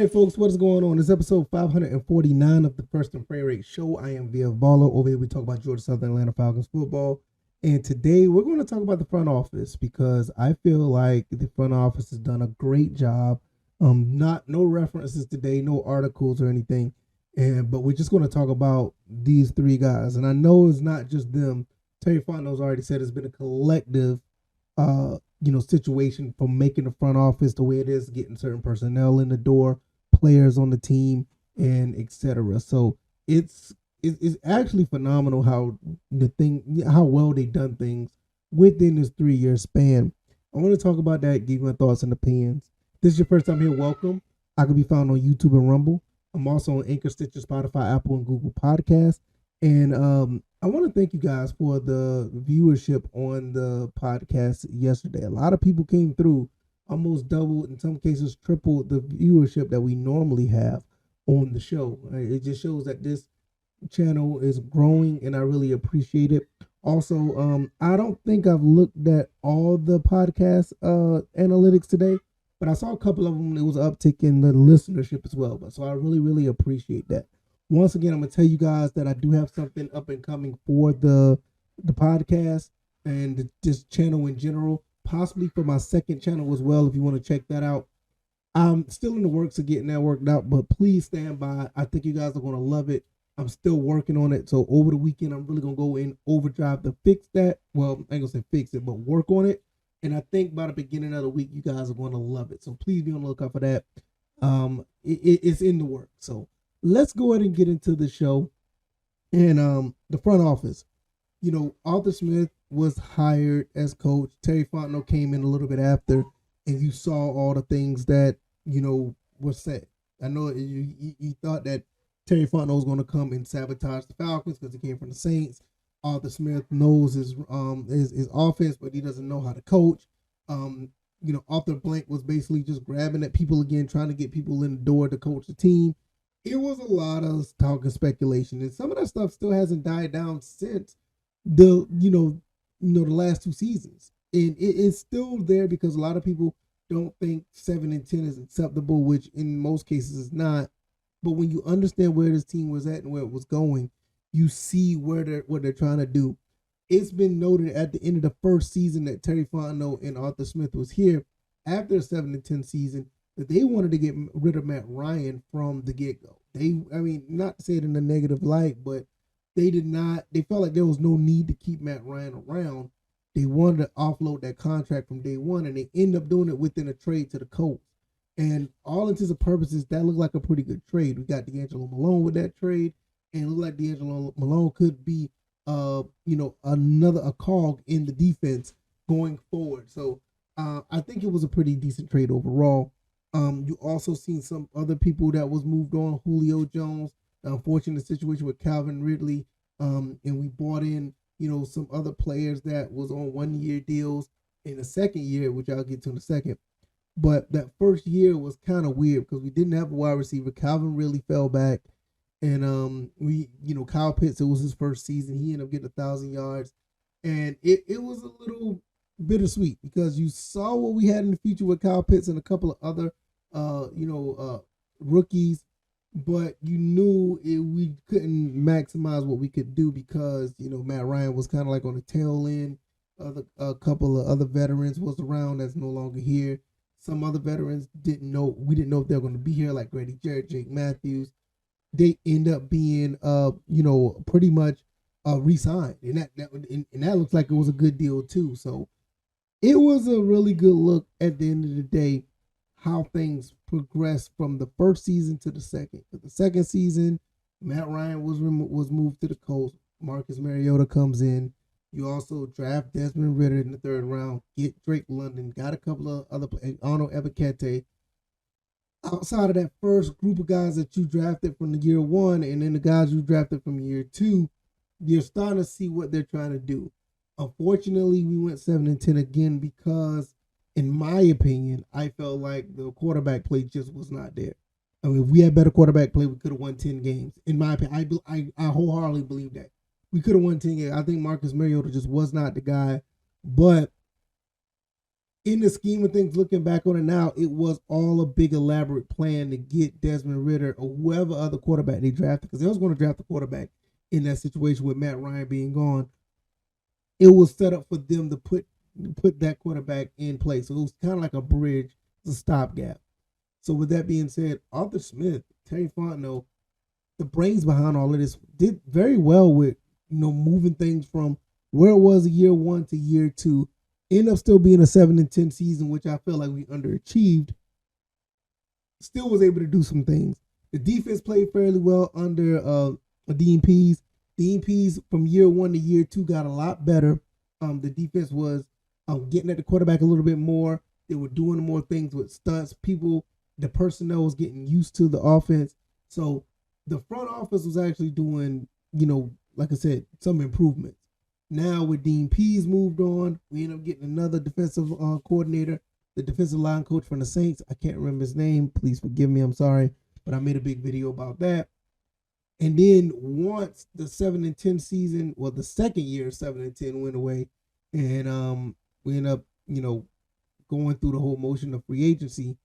right, folks, what is going on? This is episode 549 of the First and Frame Rate Show. I am Via Baller. Over here, we talk about Georgia Southern Atlanta Falcons football. And today, we're going to talk about the front office because I feel like the front office has done a great job. No references today, no articles or anything. But we're just going to talk about these three guys. And I know it's not just them. Terry Fontenot's already said it's been a collective situation from making the front office the way it is, getting certain personnel in the door, players on the team, and etc. So it's actually phenomenal how well they've done things within this 3-year span. I want to talk about that, give you my thoughts and opinions. This is your first time here, welcome. I can be found on YouTube and Rumble. I'm also on Anchor, Stitcher, Spotify, Apple, and Google Podcasts. And I want to thank you guys for the viewership on the podcast yesterday. A lot of people came through, almost doubled, in some cases tripled the viewership that we normally have on the show. It just shows that this channel is growing, and I really appreciate it. Also, I don't think I've looked at all the podcast analytics today, but I saw a couple of them. It was an uptick in the listenership as well. So I really, really appreciate that. Once again, I'm going to tell you guys that I do have something up and coming for the podcast and this channel in general, possibly for my second channel as well, if you want to check that out. I'm still in the works of getting that worked out, but please stand by. I think you guys are going to love it. I'm still working on it. So over the weekend, I'm really going to go in overdrive to fix that. Well, I ain't going to say fix it, but work on it. And I think by the beginning of the week, you guys are going to love it. So please be on the lookout for that. It's in the works. So let's go ahead and get into the show. And the front office, Arthur Smith was hired as coach. Terry Fontenot came in a little bit after, and you saw all the things that were said. I know you thought that Terry Fontenot was going to come and sabotage the Falcons because he came from the Saints. Arthur Smith knows his offense, but he doesn't know how to coach. Arthur Blank was basically just grabbing at people again, trying to get people in the door to coach the team. It was a lot of talk and speculation, and some of that stuff still hasn't died down since the last two seasons, and it's still there because a lot of people don't think 7-10 is acceptable, which in most cases is not. But when you understand where this team was at and where it was going, you see what they're trying to do. It's been noted at the end of the first season that Terry Fontenot and Arthur Smith was here after the 7-10 season, that they wanted to get rid of Matt Ryan from the get-go. Not to say it in a negative light, but they felt like there was no need to keep Matt Ryan around. They wanted to offload that contract from day one, and they ended up doing it within a trade to the Colts. And all intents and purposes, that looked like a pretty good trade. We got D'Angelo Malone with that trade, and it looked like D'Angelo Malone could be a cog in the defense going forward. So I think it was a pretty decent trade overall. You also seen some other people that was moved on. Julio Jones, the unfortunate situation with Calvin Ridley, and we brought in some other players that was on 1-year deals in the second year, which I'll get to in a second. But that first year was kind of weird because we didn't have a wide receiver. Calvin really fell back, and Kyle Pitts, it was his first season. He ended up getting 1,000 yards, and it was a little bittersweet because you saw what we had in the future with Kyle Pitts and a couple of other rookies, but you knew we couldn't maximize what we could do because Matt Ryan was kind of like on the tail end. A couple of other veterans was around that's no longer here. Some other veterans we didn't know if they were going to be here, like Grady Jarrett, Jake Matthews. They end up being pretty much re-signed, and that looks like it was a good deal too. So it was a really good look at the end of the day how things progressed from the first season to the second. But the second season, Matt Ryan was moved to the Colts. Marcus Mariota comes in. You also draft Desmond Ridder in the third round, get Drake London, got a couple of other players, Arnold Ebiketie. Outside of that first group of guys that you drafted from the year one, and then the guys you drafted from year two, you're starting to see what they're trying to do. Unfortunately, we went 7-10 again because, in my opinion, I felt like the quarterback play just was not there. If we had better quarterback play, we could have won 10 games. In my opinion, I wholeheartedly believe that. We could have won 10 games. I think Marcus Mariota just was not the guy. But in the scheme of things, looking back on it now, it was all a big elaborate plan to get Desmond Ridder or whoever other quarterback they drafted, because they was going to draft a quarterback in that situation with Matt Ryan being gone. It was set up for them to put that quarterback in place. So it was kind of like a bridge, a stopgap. So with that being said, Arthur Smith, Terry Fontenot, the brains behind all of this, did very well with moving things from where it was year one to year two. End up still being a 7-10 season, which I feel like we underachieved. Still was able to do some things. The defense played fairly well under Dean Pease. Dean Pease from year one to year two got a lot better. The defense was getting at the quarterback a little bit more. They were doing more things with stunts. The personnel was getting used to the offense. So the front office was actually doing, like I said, some improvements. Now with Dean Pease moved on, we end up getting another defensive coordinator, the defensive line coach from the Saints. I can't remember his name. Please forgive me. I'm sorry. But I made a big video about that. And then once the 7-10 season, well, the second year 7-10 went away, and we end up, going through the whole motion of free agency,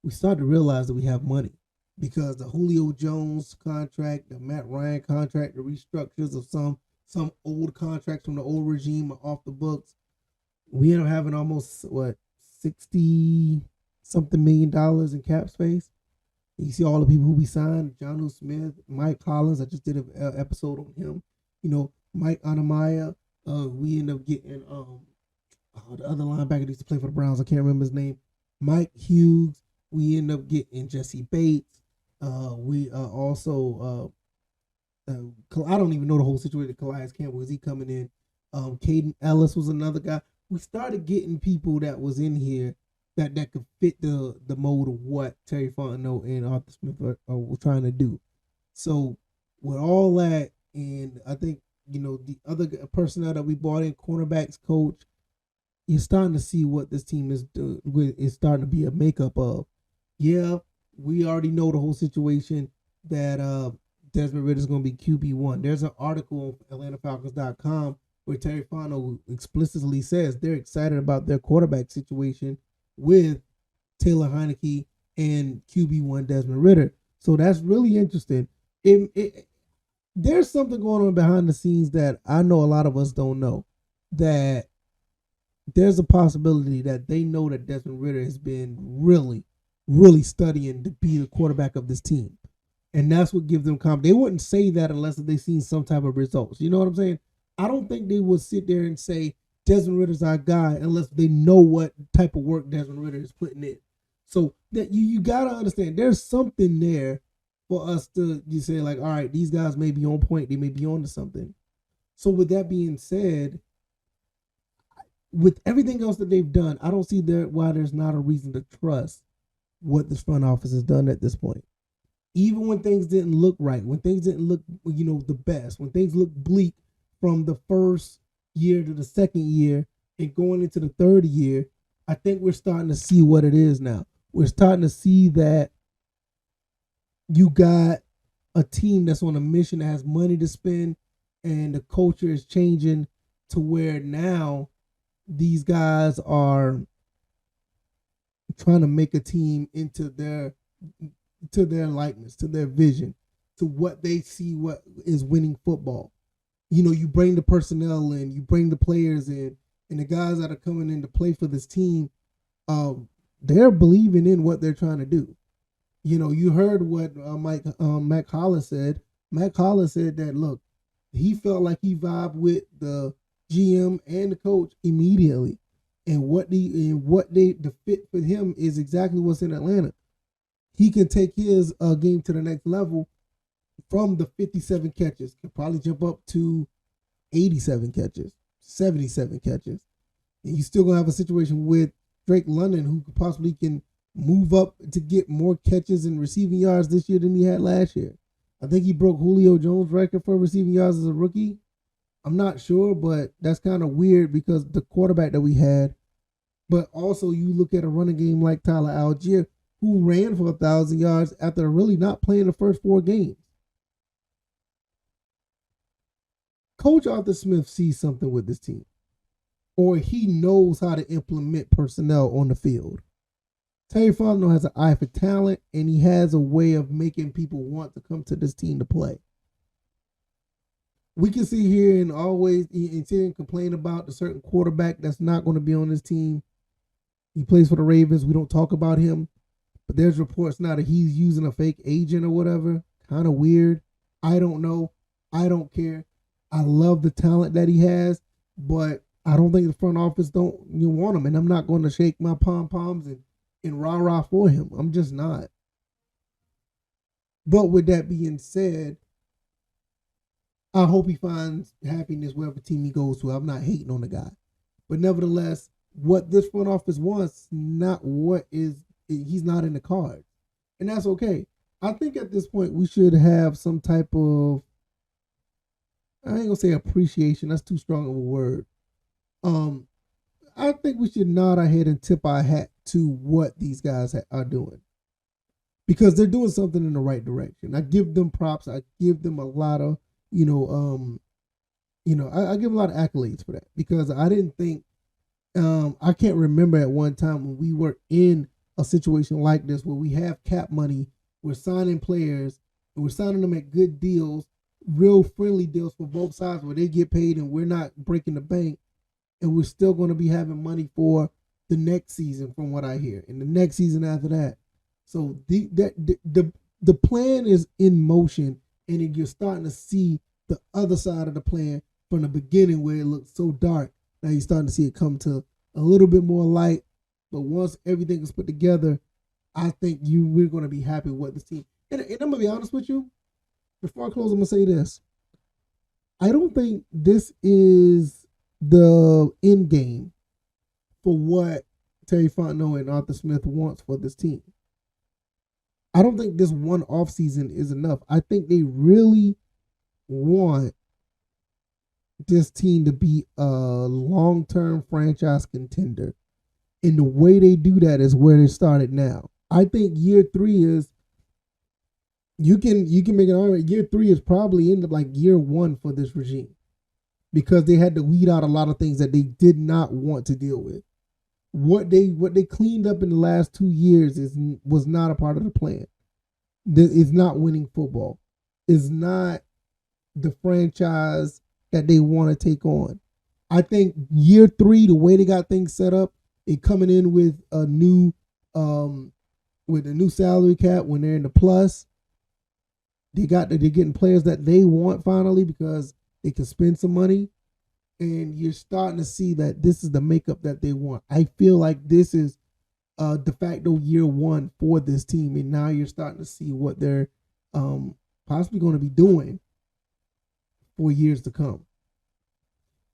we started to realize that we have money because the Julio Jones contract, the Matt Ryan contract, the restructures of some old contracts from the old regime are off the books. We end up having almost 60 something $million in cap space. You see all the people who we signed: Jonnu Smith, Mike Collins. I just did an episode on him. Mike Anamaya. We end up getting the other linebacker that used to play for the Browns. I can't remember his name. Mike Hughes. We end up getting Jesse Bates. We also I don't even know the whole situation. Calais Campbell, is he coming in? Caden Ellis was another guy. We started getting people that was in here that could fit the mold of what Terry Fontenot and Arthur Smith were trying to do. So with all that, and I think the other personnel that we brought in, cornerbacks coach, you're starting to see what this team is doing. It's starting to be a makeup of. Yeah, we already know the whole situation that Desmond Ridder is going to be QB1. There's an article on AtlantaFalcons.com where Terry Fontenot explicitly says they're excited about their quarterback situation with Taylor Heineke and QB1 Desmond Ridder. So that's really interesting. There's something going on behind the scenes that I know a lot of us don't know. That there's a possibility that they know that Desmond Ridder has been really, really studying to be the quarterback of this team. And that's what gives them confidence. They wouldn't say that unless they seen some type of results. You know what I'm saying? I don't think they would sit there and say Desmond Ridder's our guy unless they know what type of work Desmond Ridder is putting in. So that you gotta understand there's something there for us to say, like, all right, these guys may be on point, they may be on to something. So with that being said, with everything else that they've done, I don't see why there's not a reason to trust what this front office has done at this point. Even when things didn't look right, when things didn't look, the best, when things looked bleak from the first year to the second year and going into the third year, I think we're starting to see what it is now. We're starting to see that you got a team that's on a mission that has money to spend, and the culture is changing to where now these guys are trying to make a team into their likeness, to their vision, to what they see what is winning football. You bring the personnel in, you bring the players in, and the guys that are coming in to play for this team, they're believing in what they're trying to do. You heard what Matt Collins said. Matt Collins said that, look, he felt like he vibed with the GM and the coach immediately, and the fit for him is exactly what's in Atlanta. He can take his game to the next level from the 57 catches, can probably jump up to 87 catches, 77 catches. And you still going to have a situation with Drake London, who possibly can move up to get more catches and receiving yards this year than he had last year. I think he broke Julio Jones' record for receiving yards as a rookie. I'm not sure, but that's kind of weird because the quarterback that we had. But also you look at a running game like Tyler Algier, who ran for 1,000 yards after really not playing the first 4 games. Coach Arthur Smith sees something with this team. or he knows how to implement personnel on the field. Terry Fontenot has an eye for talent, and he has a way of making people want to come to this team to play. We can sit here and always sit and complain about the certain quarterback that's not going to be on this team. He plays for the Ravens. We don't talk about him. But there's reports now that he's using a fake agent or whatever. Kind of weird. I don't know. I don't care. I love the talent that he has, but I don't think the front office don't want him. And I'm not going to shake my pom-poms and rah-rah for him. I'm just not. But with that being said, I hope he finds happiness wherever team he goes to. I'm not hating on the guy. But nevertheless, what this front office wants, not what is, he's not in the cards. And that's okay. I think at this point we should have some type of, I ain't gonna say appreciation, that's too strong of a word. I think we should nod our head and tip our hat to what these guys are doing. Because they're doing something in the right direction. I give them props. I give them a lot of, I give them a lot of accolades for that. Because I didn't think, I can't remember at one time when we were in a situation like this where we have cap money, we're signing players, and we're signing them at good deals, real friendly deals for both sides where they get paid and we're not breaking the bank, and we're still going to be having money for the next season from what I hear, and the next season after that. So the plan is in motion, and you're starting to see the other side of the plan from the beginning where it looked so dark. Now you're starting to see it come to a little bit more light. But once everything is put together, I think we're going to be happy with this team. And I'm going to be honest with you. Before I close, I'm going to say this. I don't think this is the end game for what Terry Fontenot and Arthur Smith wants for this team. I don't think this one offseason is enough. I think they really want this team to be a long-term franchise contender. And the way they do that is where they started now. I think year 3 is, you can make an argument, year 3 is probably end up like year 1 for this regime. Because they had to weed out a lot of things that they did not want to deal with. What they cleaned up in the last 2 years was not a part of the plan. It's not winning football. It's not the franchise that they want to take on. I think year 3, the way they got things set up, it coming in with a new salary cap when they're in the plus. They're getting players that they want finally because they can spend some money. And you're starting to see that this is the makeup that they want. I feel like this is de facto year 1 for this team. And now you're starting to see what they're possibly going to be doing for years to come.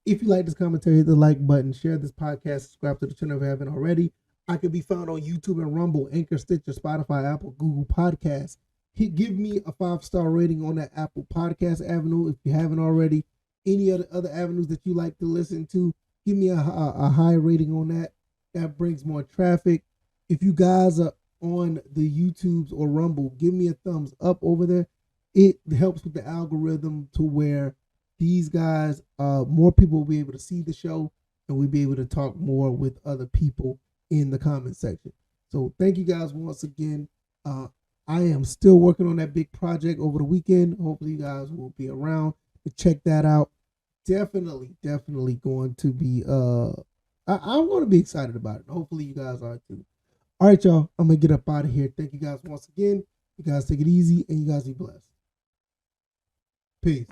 If you like this commentary, hit the like button, share this podcast, subscribe to the channel if you haven't already. I can be found on YouTube and Rumble, Anchor, Stitcher, Spotify, Apple, Google Podcasts. Give me a 5-star rating on that Apple Podcast avenue if you haven't already. Any other avenues that you like to listen to, give me a high rating on that. That brings more traffic. If you guys are on the YouTubes or Rumble, give me a thumbs up over there. It helps with the algorithm to where these guys, more people will be able to see the show, and we'll be able to talk more with other people in the comment section. So thank you guys once again. I am still working on that big project over the weekend. Hopefully you guys will be around to check that out. Definitely going to be, I'm going to be excited about it. Hopefully you guys are too. All right, y'all. I'm going to get up out of here. Thank you guys once again. You guys take it easy, and you guys be blessed. Peace.